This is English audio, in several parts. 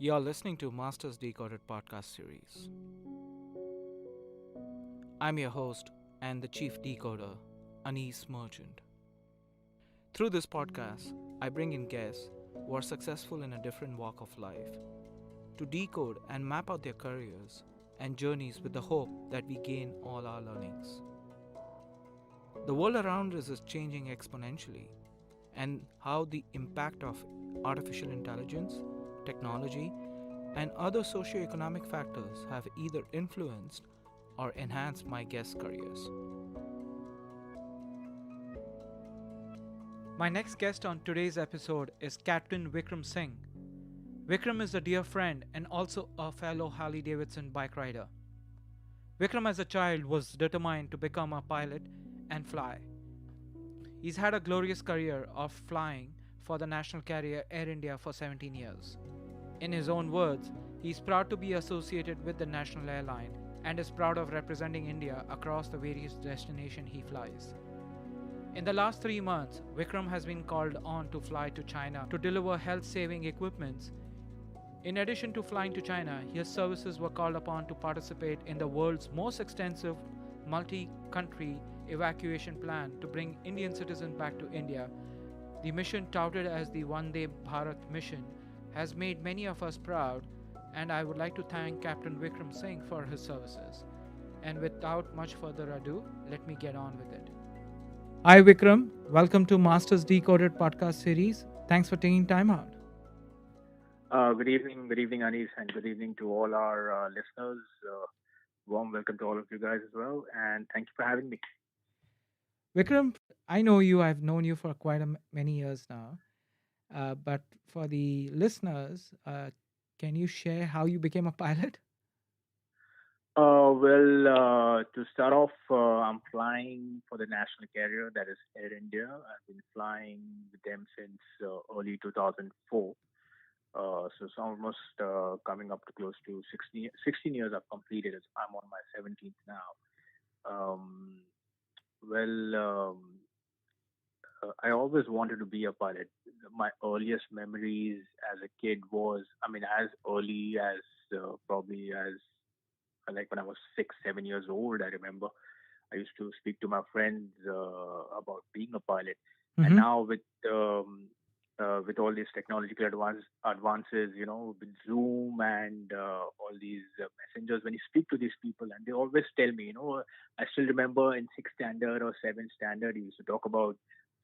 You're listening to Masters Decoded podcast series. I'm your host and the chief decoder, Anis Merchant. Through this podcast, I bring in guests who are successful in a different walk of life to decode and map out their careers and journeys with the hope that we gain all our learnings. The world around us is changing exponentially, and how the impact of artificial intelligence, technology, and other socio-economic factors have either influenced or enhanced my guests' careers. My next guest on today's episode is Captain Vikram Singh. Vikram is a dear friend and also a fellow Harley Davidson bike rider. Vikram as a child was determined to become a pilot and fly. He's had a glorious career of flying for the national carrier Air India for 17 years. In his own words, he is proud to be associated with the national airline and is proud of representing India across the various destinations he flies. In the last 3 months, Vikram has been called on to fly to China to deliver health-saving equipments. In addition to flying to China, his services were called upon to participate in the world's most extensive multi-country evacuation plan to bring Indian citizens back to India. The mission, touted as the Vande Bharat mission, has made many of us proud, and I would like to thank Captain Vikram Singh for his services. And without much further ado, let me get on with it. Hi Vikram, welcome to Masters Decoded podcast series. Thanks for taking time out. Good evening, Anis, and good evening to all our listeners. Warm welcome to all of you guys as well, and thank you for having me. Vikram, I know you, I've known you for quite many years now. But for the listeners, can you share how you became a pilot? To start off, I'm flying for the national carrier, that is Air India. I've been flying with them since early 2004. So it's almost coming up to close to 16 years I've completed. I'm on my 17th now. Um, well, um, I always wanted to be a pilot. My earliest memories as a kid was, I mean, as early as probably as like when I was 6, 7 years old. I remember I used to speak to my friends about being a pilot. And Mm-hmm. now with all these technological advances, with Zoom and all these messengers, when you speak to these people, and they always tell me, I still remember in sixth standard or seventh standard, you used to talk about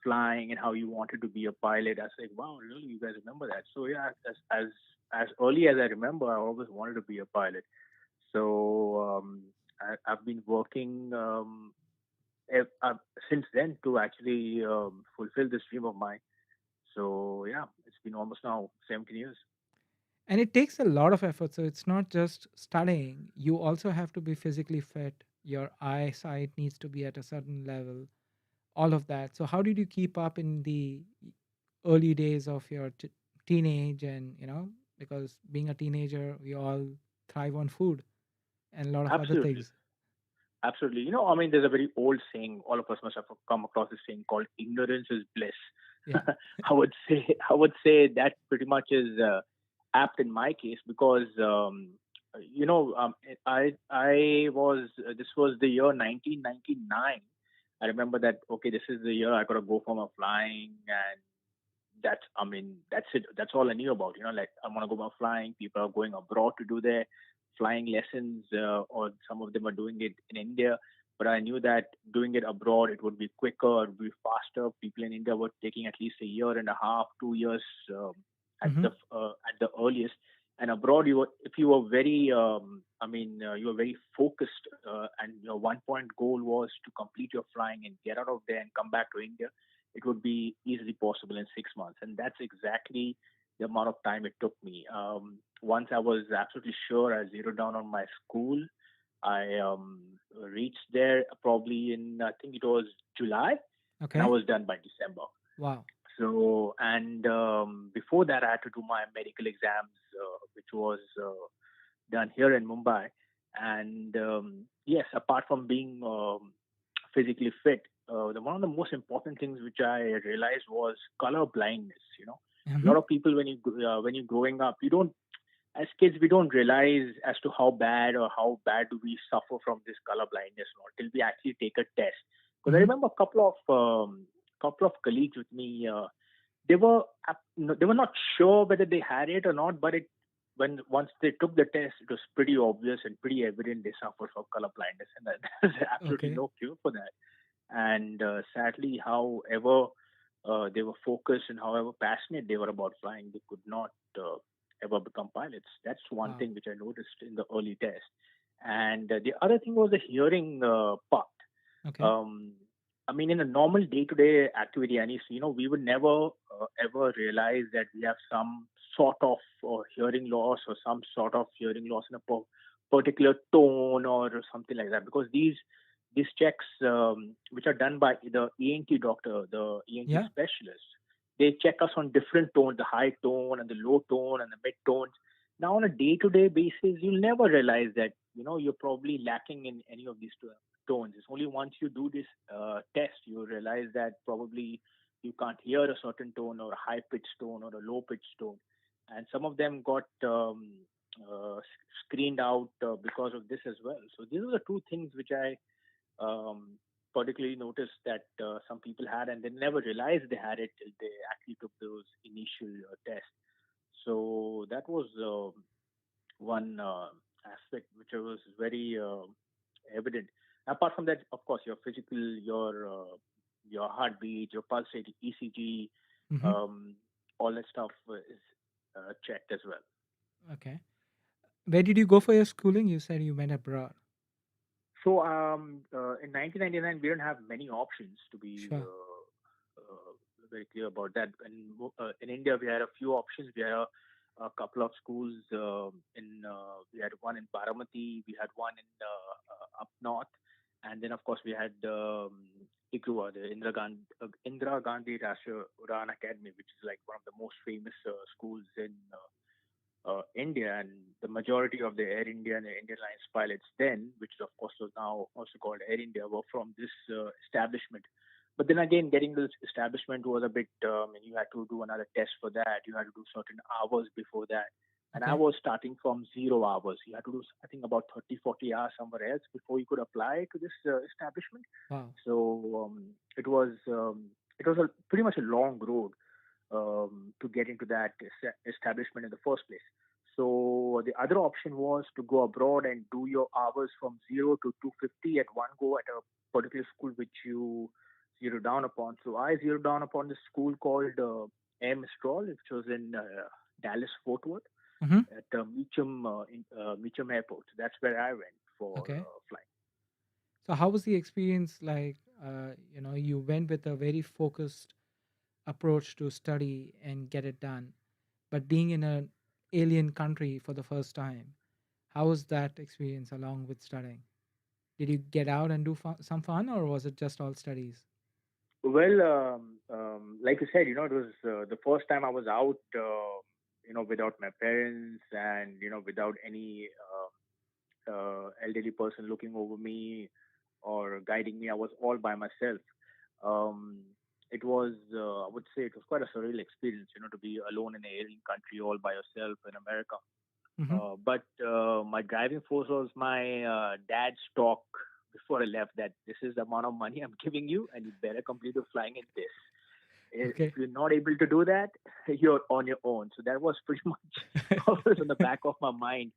flying and how you wanted to be a pilot. I was like, wow, really, you guys remember that? So yeah, as early as I remember, I always wanted to be a pilot. So I've been working ev- uh, since then to actually fulfill this dream of mine. So yeah, it's been almost now 17 years. And it takes a lot of effort. So it's not just studying, you also have to be physically fit. Your eyesight needs to be at a certain level, all of that. So, how did you keep up in the early days of your teenage? And, because being a teenager, we all thrive on food and a lot of other Absolutely. things. Absolutely. I mean, there's a very old saying, all of us must have come across this saying called ignorance is bliss. Yeah. I would say that pretty much is apt in my case because I was this was the year 1999. I remember that, okay, this is the year I got to go for my flying, and that's it. That's all I knew about. Like, I want to go for flying. People are going abroad to do their flying lessons, or some of them are doing it in India. But I knew that doing it abroad, it would be quicker, it would be faster. People in India were taking at least a year and a half, 2 years Mm-hmm. at the earliest. And abroad, if you were very, you were very focused, and your one point goal was to complete your flying and get out of there and come back to India. It would be easily possible in 6 months, and that's exactly the amount of time it took me. Once I was absolutely sure, I zeroed down on my school. I reached there probably in, I think it was July, and I Okay. was done by December. Wow. So, and before that, I had to do my medical exams, which was done here in Mumbai. And yes, apart from being physically fit, one of the most important things which I realized was color blindness. A Mm-hmm. lot of people, when you're growing up, you don't. as kids we don't realize as to how bad or how bad do we suffer from this color blindness or not till we actually take a test. Because I Mm-hmm. remember a couple of colleagues with me. They were no, they were not sure whether they had it or not, but it when once they took the test, it was pretty obvious and pretty evident they suffered from color blindness, and that there's absolutely Okay. no cure for that. And sadly, however they were focused and however passionate they were about flying, they could not ever become pilots. That's one Wow. thing which I noticed in the early test. And the other thing was the hearing part. Okay. um, I mean, in a normal day-to-day activity, Anis, we would never ever realize that we have some sort of hearing loss or some sort of hearing loss in a particular tone or something like that, because these checks, which are done by the ENT doctor, the ENT Yeah. specialist, they check us on different tones, the high tone and the low tone and the mid tones. Now, on a day-to-day basis, you'll never realize that you're probably lacking in any of these tones. It's only once you do this test you realize that probably you can't hear a certain tone or a high pitched tone or a low pitched tone, and some of them got screened out because of this as well. So these are the two things which I um, particularly noticed that some people had, and they never realized they had it till they actually took those initial tests. So that was one aspect which was very evident. Apart from that, of course, your physical, your heartbeat, your pulse rate, ECG, Mm-hmm. um, all that stuff is checked as well. Okay. Where did you go for your schooling? You said you went abroad. So in 1999, we didn't have many options to be Sure. very clear about that. In India, we had a few options. We had a couple of schools we had one in Baramati, we had one in up north, and then of course we had IGRUA, the Indira Gandhi Rashtriya Udan Academy, which is like one of the most famous schools in India, and the majority of the Air India and the Indian Airlines pilots then, which of course was now also called Air India, were from this establishment. But then again, getting to this establishment was a bit, and you had to do another test for that. You had to do certain hours before that. And I Okay. was starting from 0 hours. You had to do, I think, about 30, 40 hours somewhere else before you could apply to this establishment. Wow. So it was pretty much a long road to get into that establishment in the first place. So the other option was to go abroad and do your hours from 0 to 250 at one go at a particular school which you zero down upon. So I zeroed down upon this school called M. Stroll, which was in Dallas Fort Worth Mm-hmm. at Meacham Airport. That's where I went for Okay. flying. So how was the experience like? You went with a very focused approach to study and get it done, but being in an alien country for the first time, how was that experience along with studying? Did you get out and do some fun, or was it just all studies? Well, like you said, it was the first time I was out, without my parents and, without any elderly person looking over me or guiding me. I was all by myself. Um, I would say, it was quite a surreal experience, to be alone in an alien country all by yourself in America. Mm-hmm. But my driving force was my dad's talk before I left, that this is the amount of money I'm giving you, and you better complete the flying in this. If Okay. you're not able to do that, you're on your own. So that was pretty much always in the back of my mind,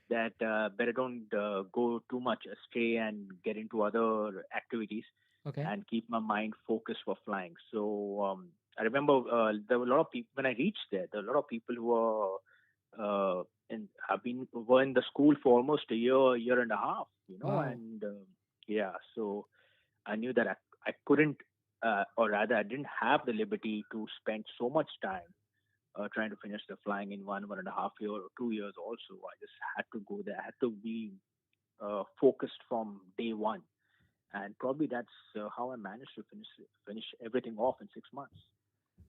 that better don't go too much astray and get into other activities, Okay. and keep my mind focused for flying. So I remember there were a lot of people when I reached there. There were a lot of people who were and were in the school for almost a year and a half, Wow. and yeah, so I knew that I couldn't, or rather, I didn't have the liberty to spend so much time trying to finish the flying in 1.5 year or 2 years. Also, I just had to go there. I had to be focused from day one, and probably that's how I managed to finish everything off in 6 months.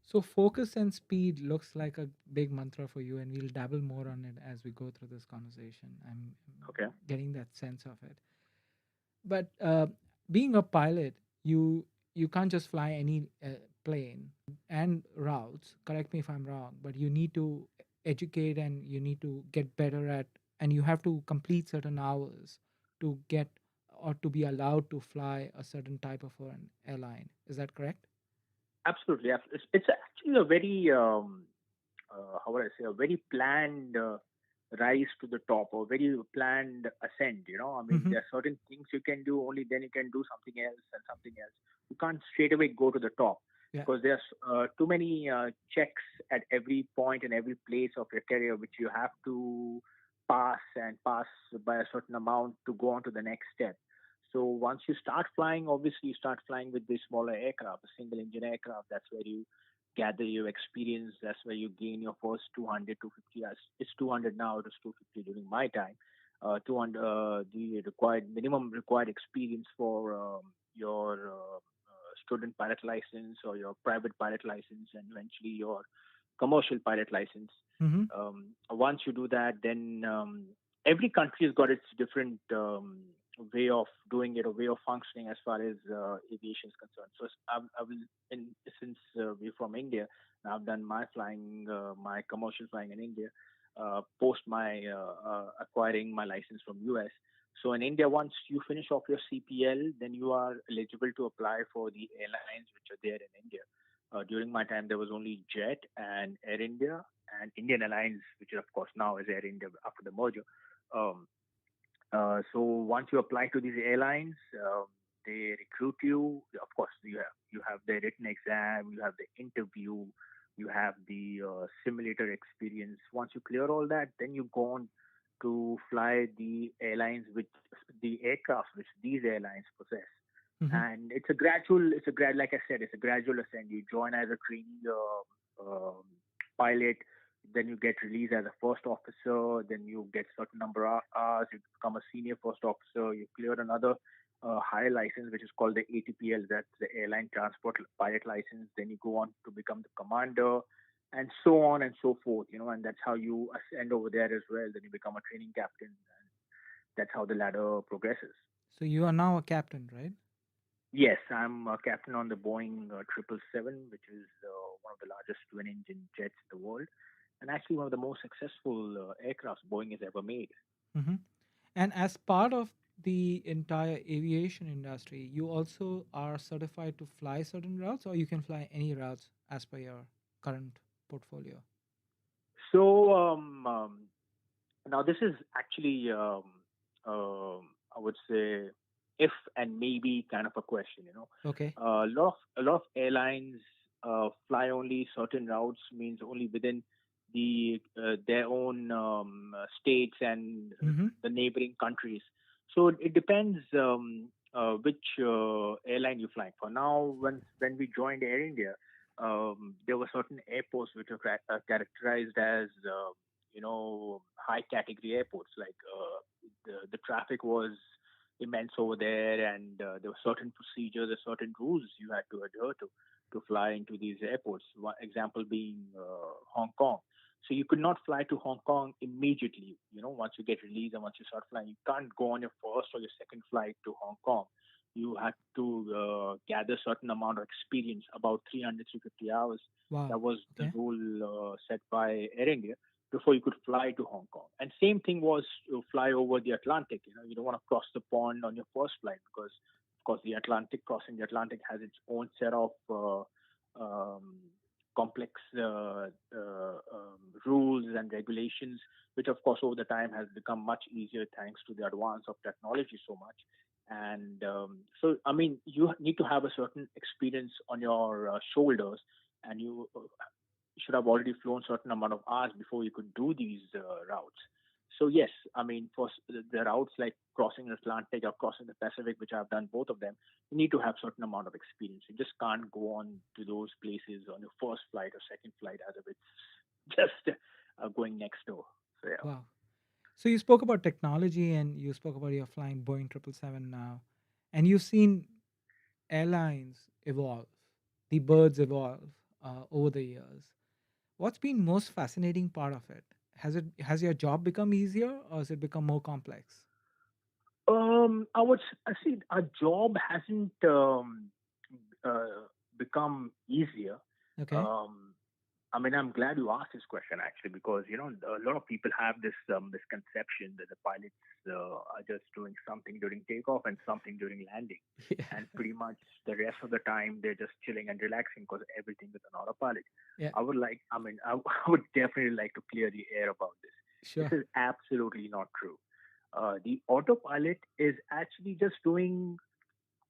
So focus and speed looks like a big mantra for you, and we'll dabble more on it as we go through this conversation. I'm Okay. getting that sense of it. But being a pilot, you can't just fly any plane and routes. Correct me if I'm wrong, but you need to educate and you need to get better at, and you have to complete certain hours to get or to be allowed to fly a certain type of an airline. Is that correct? Absolutely. It's actually a very how would I say, a very planned rise to the top, or very planned ascent. I mean, Mm-hmm. there are certain things you can do, only then you can do something else and something else. You can't straight away go to the top, Yeah. because there's too many checks at every point and every place of your career which you have to pass, and pass by a certain amount to go on to the next step. So once you start flying, obviously you start flying with the smaller aircraft, a single engine aircraft. That's where you gather your experience. That's where you gain your first 200, 250 hours. It's 200 now. It was 250 during my time. 200, the required minimum required experience for your student pilot license, or your private pilot license, and eventually your commercial pilot license. Mm-hmm. Once you do that, then every country has got its different way of doing it, or way of functioning as far as aviation is concerned. So I will, since we're from India, I've done my flying, my commercial flying in India, post my acquiring my license from US. So in India, once you finish off your CPL, then you are eligible to apply for the airlines which are there in India. During my time, there was only Jet and Air India and Indian Airlines, which of course now is Air India after the merger. Um, so once you apply to these airlines, they recruit you. Of course, you have the written exam, you have the interview, you have the simulator experience. Once you clear all that, then you go on to fly the airlines, which the aircraft which these airlines possess. Mm-hmm. And like I said, it's a gradual ascent. You join as a trainee pilot, then you get released as a first officer, then you get certain number of hours, you become a senior first officer, you clear another higher license, which is called the ATPL, that's the Airline Transport Pilot License. Then you go on to become the commander, and so on and so forth, and that's how you ascend over there as well. Then you become a training captain, and that's how the ladder progresses. So you are now a captain, right? Yes, I'm a captain on the Boeing 777, which is one of the largest twin-engine jets in the world, and actually one of the most successful aircrafts Boeing has ever made. Mm-hmm. And as part of the entire aviation industry, you also are certified to fly certain routes, or you can fly any routes as per your current portfolio. So now this is actually, I would say, if and maybe kind of a question. Okay. A lot of airlines fly only certain routes, means only within their own states and Mm-hmm. the neighboring countries. So it depends which airline you fly for. Now, when we joined Air India, there were certain airports which are characterized as high category airports. Like the traffic was immense over there, and there were certain procedures, there certain rules you had to adhere to fly into these airports. One example being Hong Kong. So you could not fly to Hong Kong immediately. Once you get released and once you start flying, you can't go on your first or your second flight to Hong Kong. You had to gather certain amount of experience, about 300, 350 hours. Wow. That was the Okay. rule set by Air India before you could fly to Hong Kong. And same thing was to fly over the Atlantic. You don't want to cross the pond on your first flight, because, of course, crossing the Atlantic has its own set of um, complex rules and regulations, which, of course, over the time has become much easier thanks to the advance of technology so much. And so, I mean, you need to have a certain experience on your shoulders, and you should have already flown certain amount of hours before you could do these routes. So yes, I mean, for the routes like crossing the Atlantic or crossing the Pacific, which I've done both of them, you need to have certain amount of experience. You just can't go on to those places on your first flight or second flight as if it's just going next door. So yeah. Wow. So you spoke about technology and you spoke about your flying Boeing 777 now, and you've seen airlines evolve, the birds evolve over the years. What's been most fascinating part of it? Has your job become easier or has it become more complex? I see our job hasn't uh, become easier. Okay. Um, I mean, I'm glad you asked this question actually, because a lot of people have this misconception that the pilots are just doing something during takeoff and something during landing, Yeah. and pretty much the rest of the time they're just chilling and relaxing because everything is an autopilot. Yeah. I would definitely like to clear the air about this. Sure. This is absolutely not true. The autopilot is actually just doing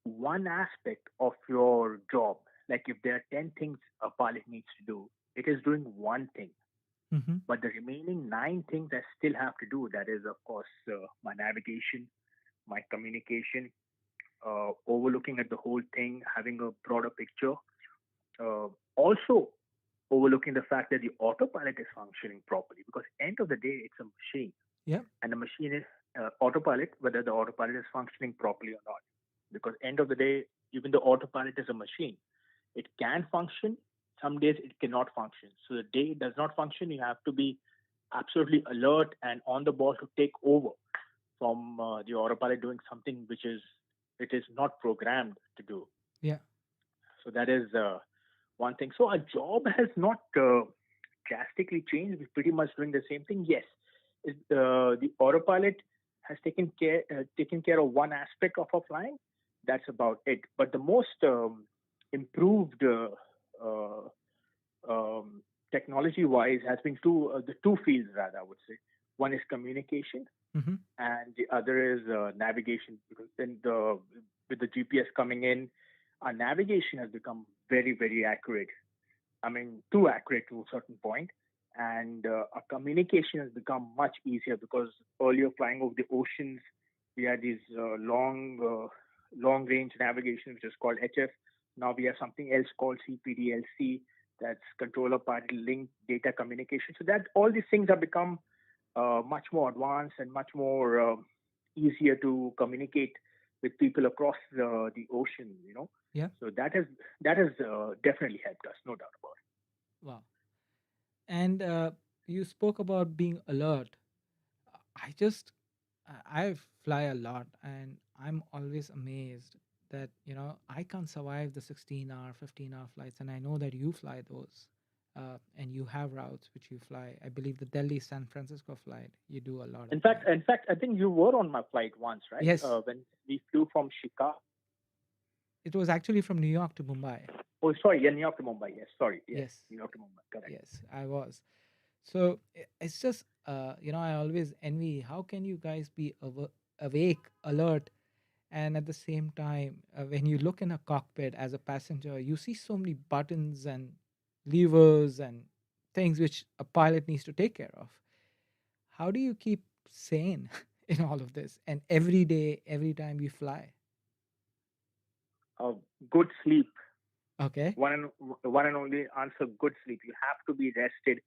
one aspect of your job. Like if there are 10 things a pilot needs to do, it is doing one thing. Mm-hmm. But the remaining nine things I still have to do, that is, of course, my navigation, my communication, overlooking at the whole thing, having a broader picture. Also, overlooking the fact that the autopilot is functioning properly, because end of the day, it's a machine, Yeah. and the machine is autopilot, whether the autopilot is functioning properly or not. Because end of the day, even the autopilot is a machine. It can function. Some days it cannot function. So the day it does not function, you have to be absolutely alert and on the ball to take over from the autopilot doing something which is it is not programmed to do. Yeah. So that is one thing. So our job has not drastically changed. We're pretty much doing the same thing. Yes, the autopilot has taken care of one aspect of our flying. That's about it. But the most improved uh, technology-wise has been the two fields rather I would say. One is communication, Mm-hmm. and the other is navigation. Because then the with the GPS coming in, our navigation has become very very accurate. I mean, too accurate to a certain point. And our communication has become much easier because earlier flying over the oceans, we had these long range navigation, which is called HF. Now we have something else called CPDLC, that's controller party link data communication. So that all these things have become much more advanced and much more easier to communicate with people across the ocean. Yeah. So that has definitely helped us, no doubt about Wow. And you spoke about being alert. I just, I fly a lot and I'm always amazed that, I can't survive the 16-hour, 15-hour flights. And I know that you fly those and you have routes which you fly. I believe the Delhi San Francisco flight, you do a lot it. of In fact, that. in fact, I think you were on my flight once, right? Yes, When we flew from Chicago. it was actually from New York to Mumbai. Oh, sorry, yeah, New York to Mumbai. Yes, sorry, yes, Yes, New York to Mumbai. Correct. yes, I was. So it's just, I always envy how can you guys be awake, alert, and at the same time, when you look in a cockpit as a passenger, you see so many buttons and levers and things which a pilot needs to take care of. How do you keep sane in all of this? And every day, every time you fly, Uh, Good sleep. okay? One and only answer: good sleep. You have to be rested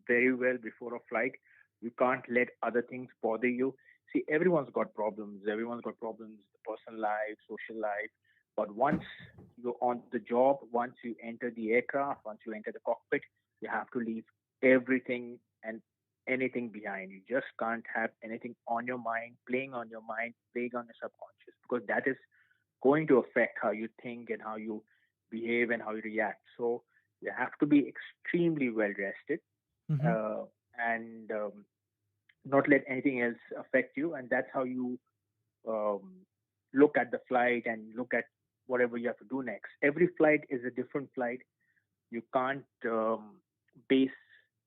very well before a flight. You can't let other things bother you. See, everyone's got problems. Everyone's got problems, personal life, social life. But once you're on the job, once you enter the aircraft, once you enter the cockpit, you have to leave everything and anything behind. You just can't have anything on your mind, playing on your subconscious, because that is going to affect how you think and how you behave and how you react. So you have to be extremely well rested, Mm-hmm. uh, and not let anything else affect you. And that's how you um, look at the flight and look at whatever you have to do next. Every flight is a different flight. You can't base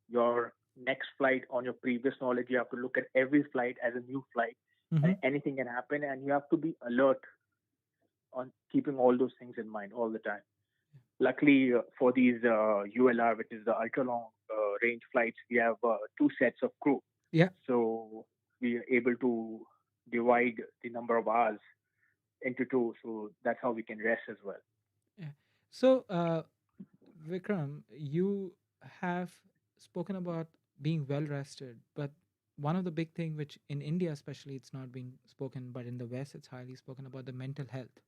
your next flight on your previous knowledge. You have to look at every flight as a new flight, Mm-hmm. and anything can happen. And you have to be alert on keeping all those things in mind all the time. Luckily, for these ULR, which is the ultra long range flights, we have two sets of crew. Yeah. So we are able to divide the number of hours into two. So that's how we can rest as well. Yeah. So, Vikram, you have spoken about being well rested, but one of the big thing which in India especially it's not being spoken, but in the West it's highly spoken about the mental health.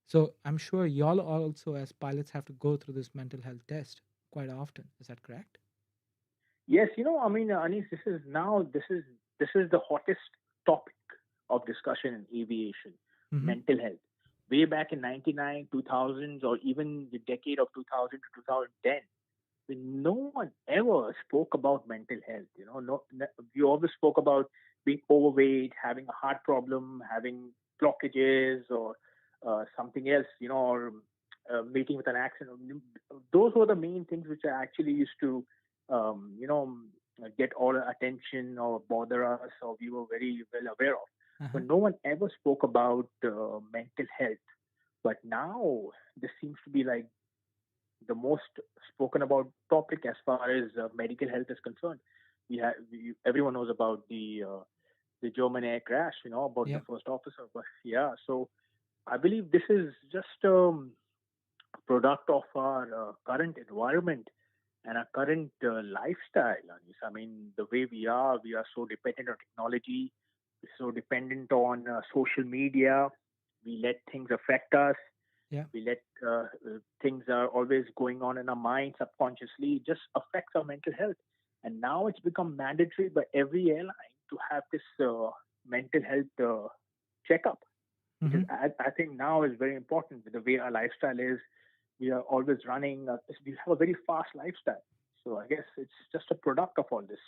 So I'm sure y'all also as pilots have to go through this mental health test quite often. Is that correct? Yes, I mean, Anis, this is the hottest topic of discussion in aviation, Mm-hmm. mental health. Way back in '99, 2000s, or even the decade of 2000 to 2010, no one ever spoke about mental health. We always spoke about being overweight, having a heart problem, having blockages, or something else, or meeting with an accident. Those were the main things which I actually used to, get all the attention or bother us, or we were very well aware of. Uh-huh. But no one ever spoke about mental health. But now this seems to be like the most spoken about topic as far as medical health is concerned. Everyone knows about the German air crash, about the Yep. first officer. But yeah, so I believe this is just a product of our current environment and our current lifestyle. Anish. I mean, the way we are so dependent on technology, we're so dependent on social media. We let things affect us. Yeah. We let things are always going on in our mind subconsciously. It just affects our mental health. And now it's become mandatory by every airline to have this mental health checkup, which is, Mm-hmm. I think now is very important with the way our lifestyle is. We are always running. We have a very fast lifestyle. So I guess it's just a product of all this.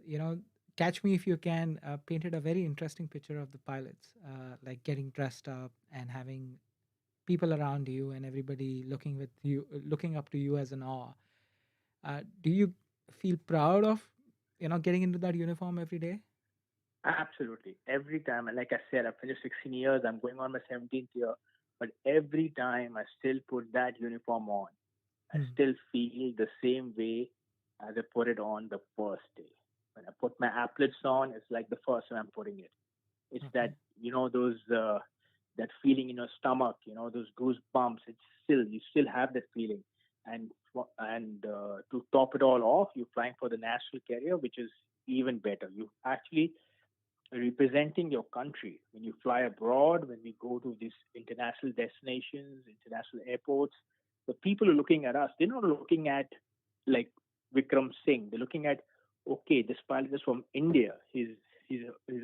You know, Catch Me If You Can painted a very interesting picture of the pilots, like getting dressed up and having people around you and everybody looking up to you as an awe. Do you feel proud of, getting into that uniform every day? Absolutely. Every time, and like I said, I've finished 16 years. I'm going on my 17th year. But every time I still put that uniform on, I Hmm. still feel the same way as I put it on the first day. When I put my applets on, it's like the first time I'm putting it. It's Okay. that, those that feeling in your stomach, those goosebumps. It's still you still have that feeling, and to top it all off, you're flying for the national carrier, which is even better. You actually representing your country when you fly abroad, when we go to these international destinations, international airports. The people are looking at us. They're not looking at like Vikram Singh. They're looking at, okay, this pilot is from India. He's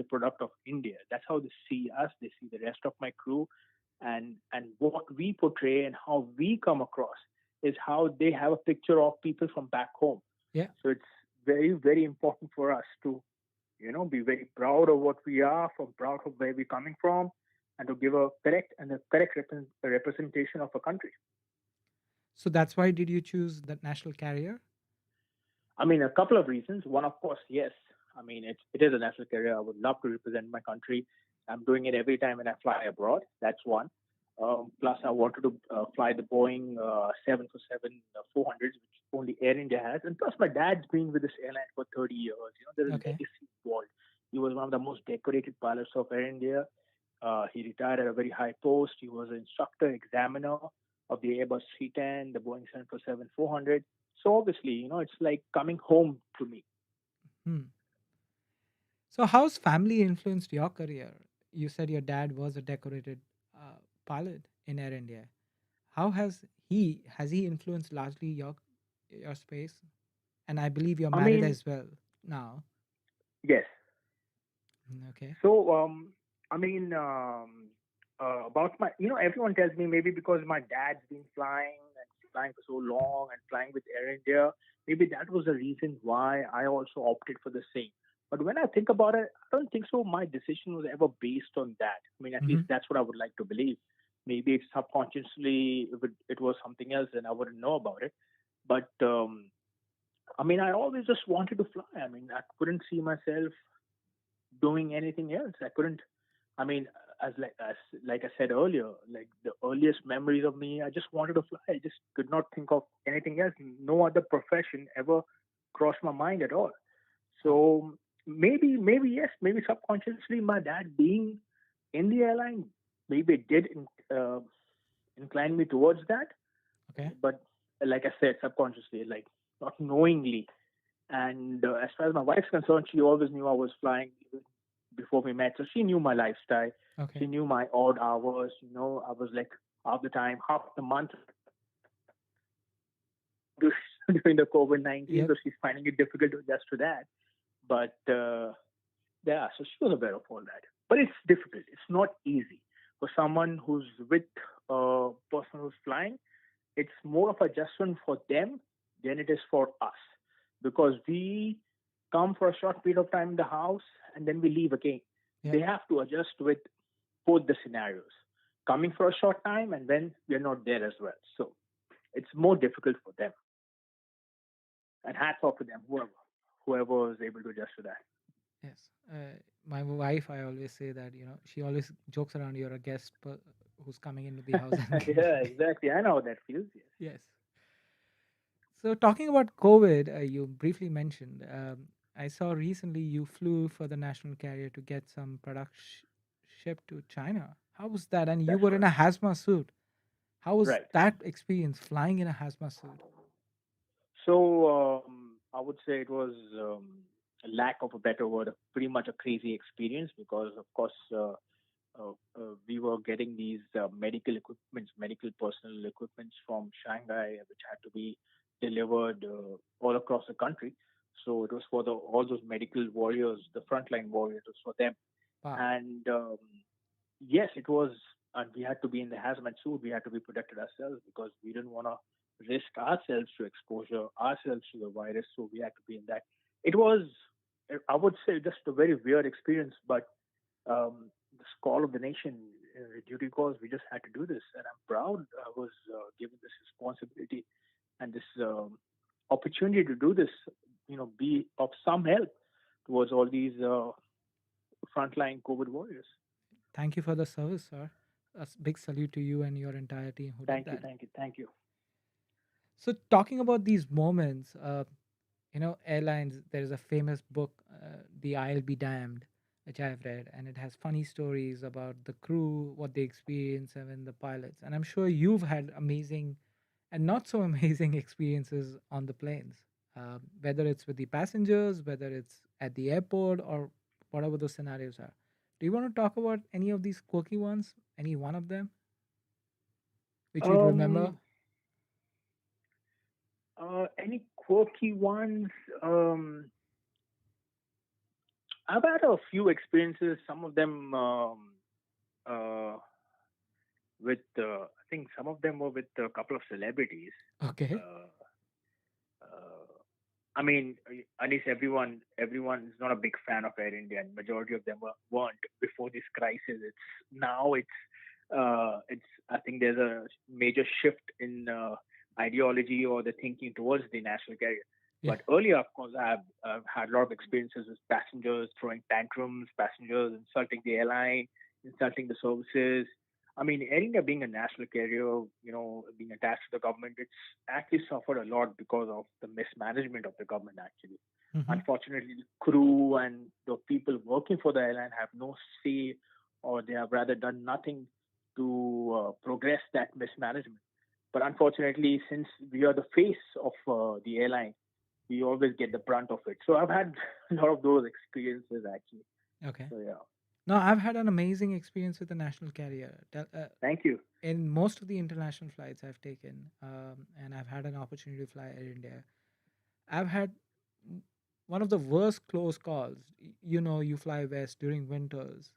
a product of India. That's how they see us. They see the rest of my crew, and what we portray and how we come across is how they have a picture of people from back home. Yeah. So it's very, very important for us to, be very proud of what we are, from proud of where we're coming from, and to give a correct representation of a country. So that's why did you choose that national carrier? I mean, a couple of reasons. One, of course, yes. I mean, it is a national career. I would love to represent my country. I'm doing it every time when I fly abroad. That's one. Plus, I wanted to fly the Boeing 747 400s, which only Air India has. And plus, my dad's been with this airline for 30 years. There's a Okay. legacy involved. He was one of the most decorated pilots of Air India. He retired at a very high post. He was an instructor, examiner of the Airbus 310, the Boeing 747 400. So obviously, it's like coming home to me. Hmm. So how's family influenced your career? You said your dad was a decorated pilot in Air India. How has he influenced largely your space? And I believe you're I married mean, as well now. yes. Okay. So, I mean, about everyone tells me maybe because my dad's been flying for so long and flying with Air India, maybe that was the reason why I also opted for the same. But when I think about it, I don't think so. My decision was ever based on that. I mean, at least Hmm. that's what I would like to believe. Maybe it's subconsciously, if it was something else, then I wouldn't know about it. But I mean, I always just wanted to fly. I mean, I couldn't see myself doing anything else. I couldn't. I mean, as like I said earlier, like the earliest memories of me, I just wanted to fly. I just could not think of anything else. No other profession ever crossed my mind at all. Wow. So maybe yes, maybe subconsciously, my dad being in the airline, maybe it did incline me towards that. Okay. But like I said, subconsciously, like not knowingly. And as far as my wife's concerned, she always knew I was flying even before we met. So she knew my lifestyle. She Okay. knew my odd hours. I was like half the time, half the month during the COVID 19. Yep. So she's finding it difficult to adjust to that. But yeah, so she was aware of all that. But it's difficult. It's not easy for someone who's with a person who's flying. it's more of adjustment for them than it is for us, because we come for a short period of time in the house and then we leave again. Yeah. They have to adjust with both the scenarios, coming for a short time and then we're not there as well. So it's more difficult for them. And hats off to them, whoever was able to adjust to that. Yes. My wife, I always say that, she always jokes around, you're a guest who's coming into the house and Yeah, exactly. I know how that feels. Yes. yes. So talking about COVID, you briefly mentioned. I saw recently you flew for the national carrier to get some product shipped to China. How was that? And you That's were in a correct. hazmat suit. How was Right. that experience flying in a hazmat suit? So I would say it was, a lack of a better word, pretty much a crazy experience, because of course we were getting these medical equipments, medical personal equipments from Shanghai, which had to be delivered all across the country. So it was for all those medical warriors, the frontline warriors, it was for them. Wow. And yes, it was, and we had to be in the hazmat suit. We had to be protected ourselves because we didn't want to risk ourselves to exposure, ourselves to the virus. So we had to be in that. It was, I would say, just a very weird experience, but this call of the nation, duty calls, we just had to do this. And I'm proud I was given this responsibility and this opportunity to do this, be of some help towards all these frontline COVID warriors. Thank you for the service, sir. Big salute to you and your entire team who did Thank you, that. thank you, thank you. So talking about these moments, airlines, there's a famous book, The I'll Be Damned, which I've read, and it has funny stories about the crew, what they experience, and then the pilots. And I'm sure you've had amazing and not so amazing experiences on the planes, whether it's with the passengers, whether it's at the airport, or whatever those scenarios are. Do you want to talk about any of these quirky ones? Any one of them which you'd remember? Um, any quirky ones? Um, I've had a few experiences. Some of them uh, I think some of them were with a couple of celebrities. Okay. Uh, uh, I mean, at least everyone is not a big fan of Air India, and majority of them weren't before this crisis. It's I think there's a major shift in ideology or the thinking towards the national carrier. Yeah. But earlier, of course, I've had a lot of experiences with passengers throwing tantrums, passengers insulting the airline, insulting the services. I mean, Air India being a national carrier, being attached to the government, it's actually suffered a lot because of the mismanagement of the government, actually. Hmm. Unfortunately, the crew and the people working for the airline have no say, or they have rather done nothing to progress that mismanagement. But unfortunately, since we are the face of the airline, we always get the brunt of it. So I've had a lot of those experiences, actually. Okay. So yeah, No, I've had an amazing experience with the national carrier. thank you. In most of the international flights I've taken, and I've had an opportunity to fly Air India, I've had w- one of the worst close calls. You fly west during winters.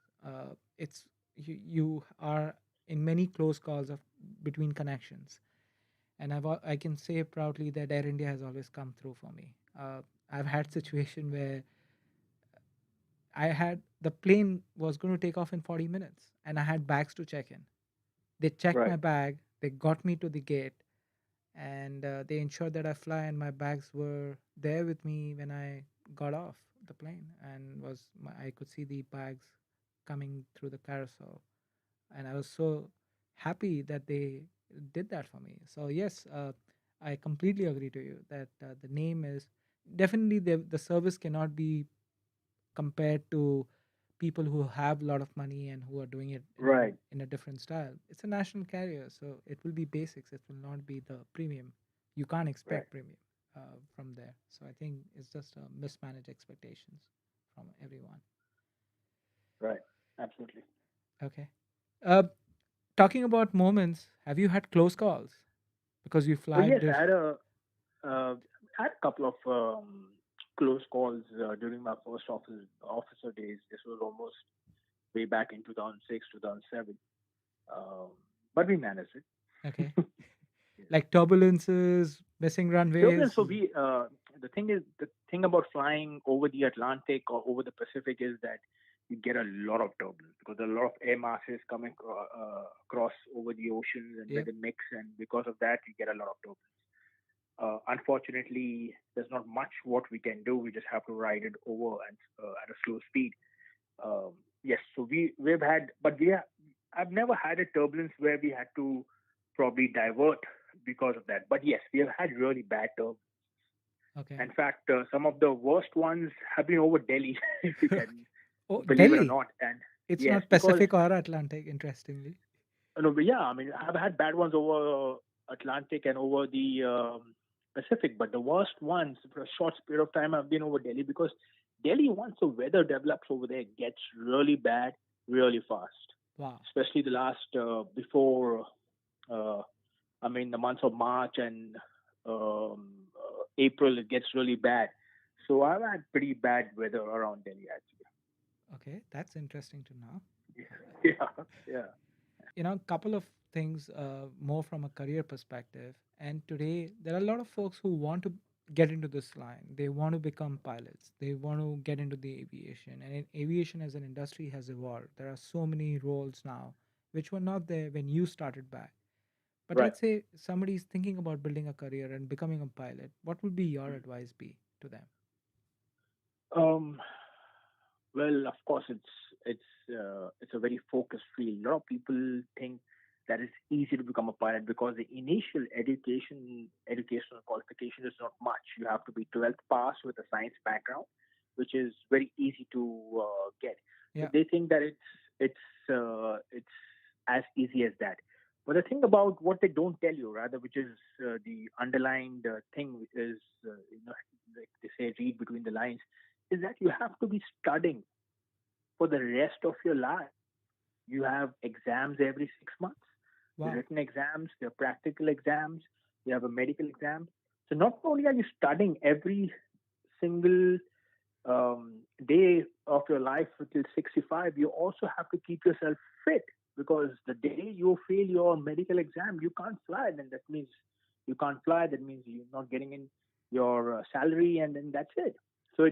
You are in many close calls of between connections, and I can say proudly that Air India has always come through for me. I've had situation where I had the plane was going to take off in 40 minutes, and I had bags to check in. They checked my Right, bag, they got me to the gate, and they ensured that I fly, and my bags were there with me when I got off the plane, and I could see the bags coming through the carousel, and I was so happy that they did that for me. So yes, I completely agree to you that the name is definitely the service cannot be compared to people who have a lot of money and who are doing it right, in a different style. It's a national carrier, so it will be basics. It will not be the premium. You can't right, expect premium from there. So I think it's just mismanaged expectations from everyone. right. Absolutely. Okay. Uh, Talking about moments, have you had close calls because you Oh fly? yes, I had a couple of close calls during my first officer days. This was almost way back in 2006, 2007. Um, but we managed it. Okay. Yeah. Like turbulences, missing Turbulence. runways. So the thing about flying over the Atlantic or over the Pacific is that you get a lot of turbulence because there are a lot of air masses coming across over the oceans and where Yep. they mix, and because of that, you get a lot of turbulence. Unfortunately, there's not much what we can do. We just have to ride it over and at a slow speed. Yes, so we've had, but I've never had a turbulence where we had to probably divert because of that. But yes, we have had really bad turbulence. Okay. In fact, some of the worst ones have been over Delhi, if you can Oh, believe it or Delhi. not. And It's yes, not because Pacific or Atlantic, interestingly. no, but yeah, I mean, I've had bad ones over Atlantic and over the Pacific, but the worst ones for a short period of time have been over Delhi because Delhi, once the weather develops over there, gets really bad really fast. Wow. Especially the last before, uh, I mean, the months of March and April, it gets really bad. So I've had pretty bad weather around Delhi actually. Okay, that's interesting to know. Yeah, yeah, A couple of things more from a career perspective. And today, there are a lot of folks who want to get into this line. They want to become pilots. They want to get into the aviation. And aviation as an industry has evolved. There are so many roles now which were not there when you started back. But right. let's say somebody is thinking about building a career and becoming a pilot. What would be your advice be to them? Um, Well, of course, it's a very focused field. A lot of people think that it's easy to become a pilot because the initial educational qualification is not much. You have to be 12th pass with a science background, which is very easy to get. So Yeah. they think that it's as easy as that. But the thing about what they don't tell you, rather, which is the underlined thing, is like they say, read between the lines, is that you have to be studying for the rest of your life. You have exams every 6 months, the Wow. written exams, the practical exams, you have a medical exam. So not only are you studying every single day of your life until 65, you also have to keep yourself fit because the day you fail your medical exam, you can't fly. Then that means you can't fly. That means you're not getting in your salary, and then that's it. So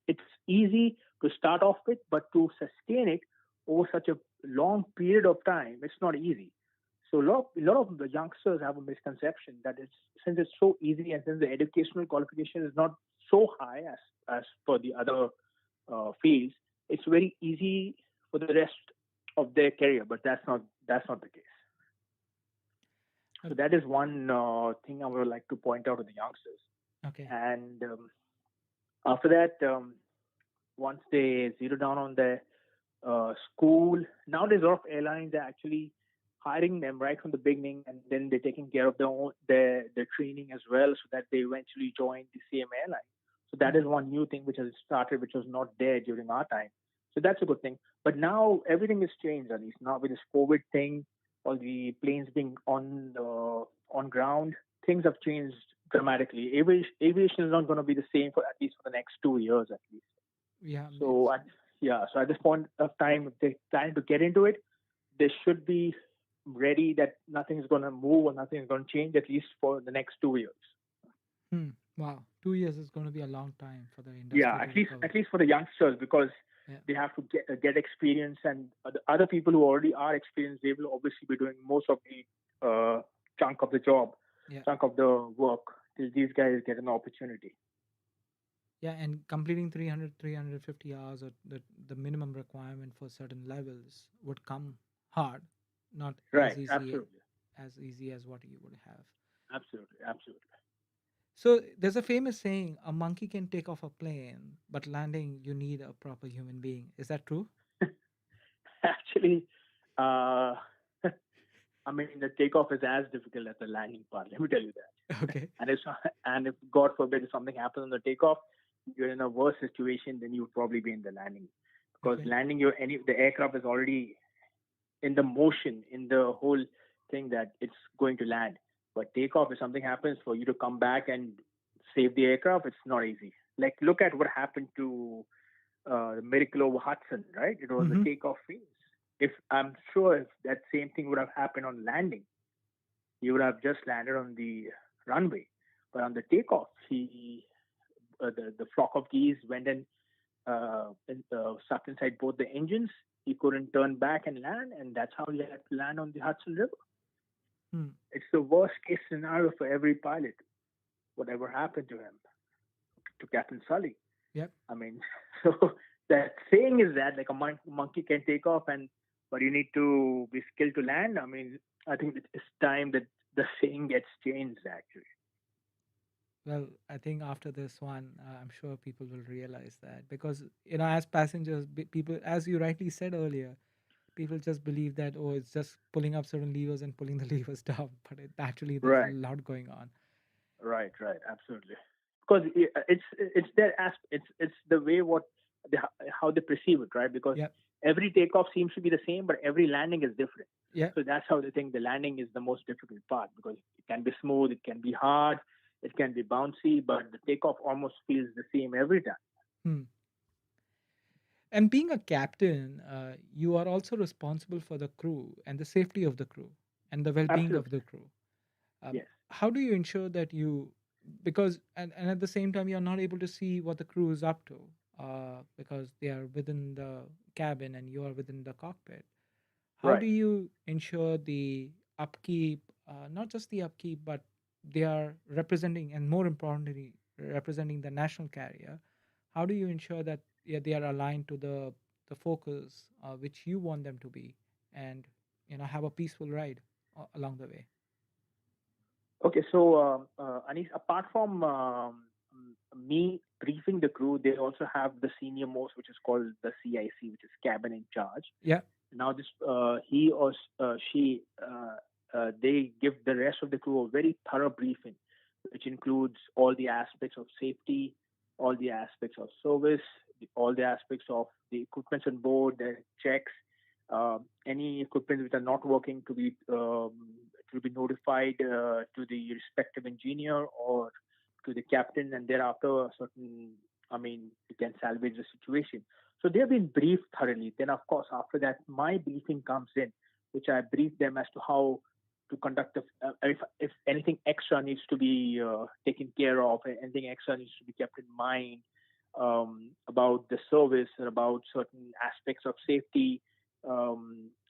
it's easy to start off with, but to sustain it over such a long period of time, it's not easy. So a lot of the youngsters have a misconception that it's since it's so easy and since the educational qualification is not so high as for the other fields, it's very easy for the rest of their career. But that's not the case. Uh, So that is one thing I would like to point out to the youngsters. okay. And after that, once they zero down on their school, nowadays a lot of airlines are actually hiring them right from the beginning, and then they're taking care of their training as well, so that they eventually join the same airline. So that Wow. is one new thing which has started, which was not there during our time. So that's a good thing. But now everything has changed, at least now with this COVID thing, all the planes being on ground, things have changed dramatically. Aviation is not going to be the same for at least for the next 2 years at least. Yeah. So yeah, so at this point of time, if they plan to get into it, they should be ready that nothing is going to move or nothing is going to change at least for the next 2 years. Hmm. Wow. 2 years is going to be a long time for the Yeah, industry to at least recover. at least for the youngsters because Yeah. they have to get experience, and the other people who already are experienced, they will obviously be doing most of the chunk of the job, Yeah. chunk of the work till these guys get an opportunity. Yeah. And completing 300, 350 hours or the minimum requirement for certain levels would come hard, not Right, absolutely, as easy as what you would have. absolutely, absolutely. So there's a famous saying, a monkey can take off a plane, but landing, you need a proper human being. Is that true? Actually, uh, I mean, the takeoff is as difficult as the landing part. Let me tell you that. Okay. And if God forbid if something happens on the takeoff, you're in a worse situation than you would probably be in the landing, because Okay. landing the aircraft is already in the motion in the whole thing that it's going to land. But takeoff, if something happens, for you to come back and save the aircraft, it's not easy. Like look at what happened to the miracle over Hudson, right? It was the Mm-hmm. takeoff phase. If I'm sure if that same thing would have happened on landing, He would have just landed on the runway. But on the takeoff, the flock of geese went and sucked inside both the engines. He couldn't turn back and land, and that's how he had to land on the Hudson River. Hmm. It's the worst case scenario for every pilot. Whatever happened to him, to Captain Sully. Yep. I mean, so that saying is that like a monkey can take off, and but you need to be skilled to land. I mean, I think it's time that the saying gets changed. Actually, Well, I think after this one, I'm sure people will realize that because as passengers, people, as you rightly said earlier, people just believe that it's just pulling up certain levers and pulling the levers down, but actually there's a right, lot going on. right, absolutely. Because it's their it's the way they, how they perceive it, right? Because Yep. every takeoff seems to be the same, but every landing is different. Yeah. So that's how they think the landing is the most difficult part because it can be smooth, it can be hard, it can be bouncy, but the takeoff almost feels the same every time. Hmm. And being a captain, you are also responsible for the crew and the safety of the crew and the well-being of Absolutely. the crew. Yes. How do you ensure that because and at the same time you're not able to see what the crew is up to because they are within the cabin and you are within the cockpit. How do Right. you ensure the upkeep, not just the upkeep, but they are representing, and more importantly, representing the national carrier? How do you ensure that they are aligned to the focus which you want them to be, and have a peaceful ride along the way? Okay, so Anis, apart from me briefing the crew, they also have the senior most, which is called the CIC, which is cabin in charge. Yeah. Now, this he or she, they give the rest of the crew a very thorough briefing, which includes all the aspects of safety, all the aspects of service, all the aspects of the equipment on board, the checks, any equipment which are not working to be notified to the respective engineer or to the captain, and thereafter a certain, I mean, you can salvage the situation. So they have been briefed thoroughly. Then, of course, after that, my briefing comes in, which I brief them as to how to conduct if anything extra needs to be taken care of, anything extra needs to be kept in mind about the service or about certain aspects of safety,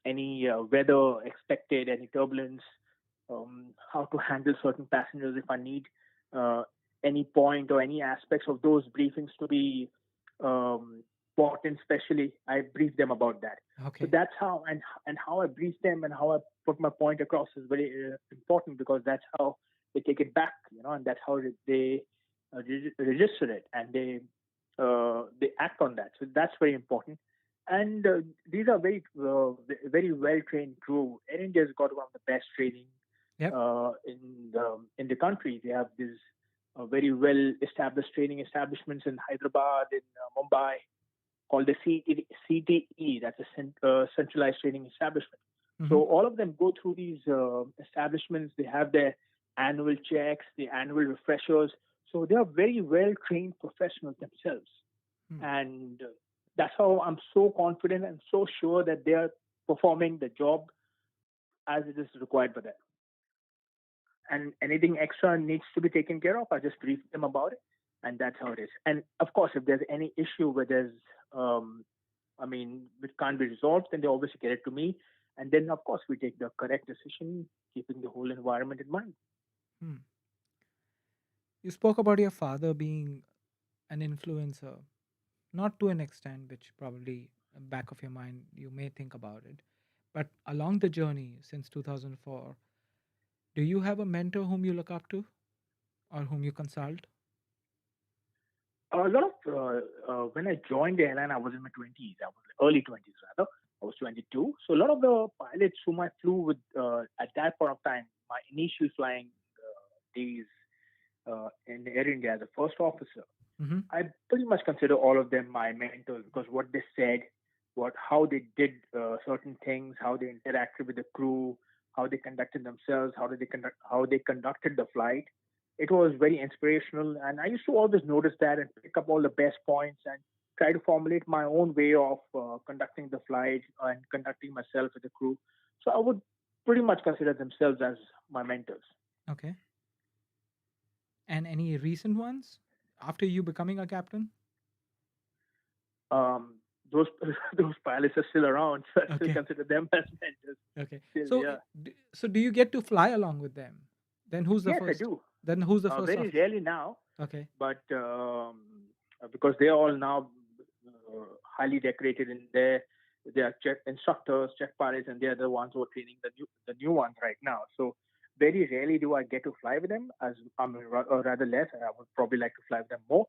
any weather expected, any turbulence, how to handle certain passengers if I need uh, any point or any aspects of those briefings to be um, important, especially, I brief them about that. So Okay. that's how and how I brief them and how I put my point across is very important because that's how they take it back, and that's how they register it and they act on that. So that's very important. And these are very well trained crew. Air India's got one of the best training Yep. in the country. They have these very well established training establishments in Hyderabad, in Mumbai, called the CTE. That's a centralized training establishment. Hmm. So all of them go through these establishments. They have their annual checks, the annual refreshers. So they are very well trained professionals themselves, Hmm. and that's how I'm so confident and so sure that they are performing the job as it is required for them. And anything extra needs to be taken care of, I just brief them about it, and that's how it is. And of course, if there's any issue where um, which can't be resolved, then they obviously get it to me, and then of course we take the correct decision, keeping the whole environment in mind. Hmm. You spoke about your father being an influencer, not to an extent which probably back of your mind you may think about it, but along the journey since 2004, do you have a mentor whom you look up to or whom you consult? A lot of when I joined the airline, I was in my 20s. I was early 20s rather. I was 22. So a lot of the pilots whom I flew with at that point of time, my initial flying days in Air India as a first officer, Mm-hmm. I pretty much consider all of them my mentors because what they said, how they did certain things, how they interacted with the crew, how they conducted themselves, how they conducted the flight. It was very inspirational, and I used to always notice that and pick up all the best points and try to formulate my own way of conducting the flight and conducting myself with the crew. So I would pretty much consider themselves as my mentors. Okay. And any recent ones after you becoming a captain? Um, those those pilots are still around, so I still Okay. consider them as mentors. Okay. Still, So, yeah. so do you get to fly along with them? Then who's the Yes, I first? do. Then who's the first Very officer? rarely now, Okay. but because they are all now highly decorated in there. They are check instructors, check pilots, and they are the ones who are training the new ones right now. So very rarely do I get to fly with them, as or rather less. I would probably like to fly with them more,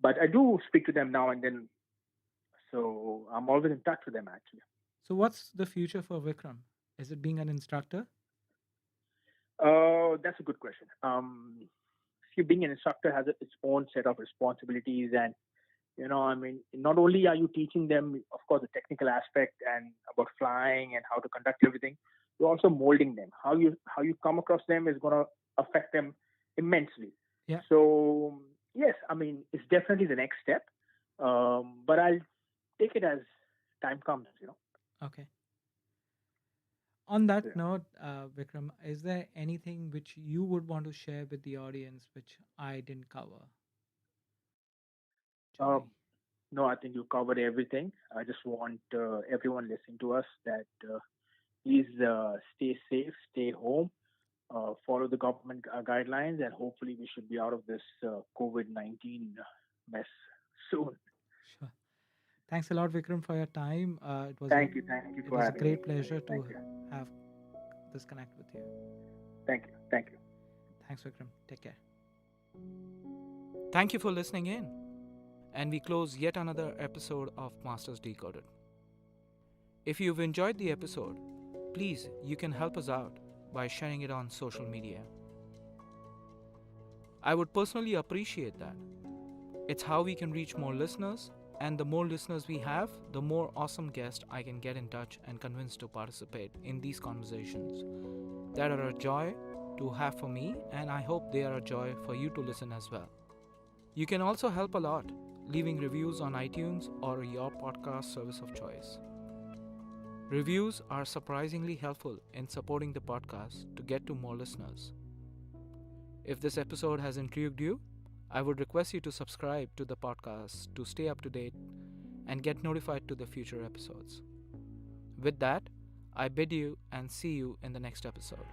but I do speak to them now and then. So I'm always in touch with them actually. So, what's the future for Vikram? Is it being an instructor? That's a good question. See, being an instructor has its own set of responsibilities, and I mean, not only are you teaching them, of course, the technical aspect and about flying and how to conduct everything, you're also molding them. How you come across them is going to affect them immensely. Yeah. So yes, I mean, it's definitely the next step, but I'll take it as time comes. Okay. On that Yeah. note, Vikram, is there anything which you would want to share with the audience which I didn't cover? Uh, Johnny. no, I think you covered everything. I just want everyone listening to us that please stay safe, stay home, follow the government guidelines, and hopefully we should be out of this COVID-19 mess soon. Sure. Thanks a lot, Vikram, for your time. Thank you It for was a having me. great pleasure Thank to you, have this connect with you. thank you. Thanks, Vikram. Take care. Thank you for listening in. And we close yet another episode of Masters Decoded. If you've enjoyed the episode, please, you can help us out by sharing it on social media. I would personally appreciate that. It's how we can reach more listeners, and the more listeners we have, the more awesome guests I can get in touch and convince to participate in these conversations that are a joy to have for me, and I hope they are a joy for you to listen as well. You can also help a lot leaving reviews on iTunes or your podcast service of choice. Reviews are surprisingly helpful in supporting the podcast to get to more listeners. If this episode has intrigued you, I would request you to subscribe to the podcast to stay up to date and get notified to the future episodes. With that, I bid you and see you in the next episode.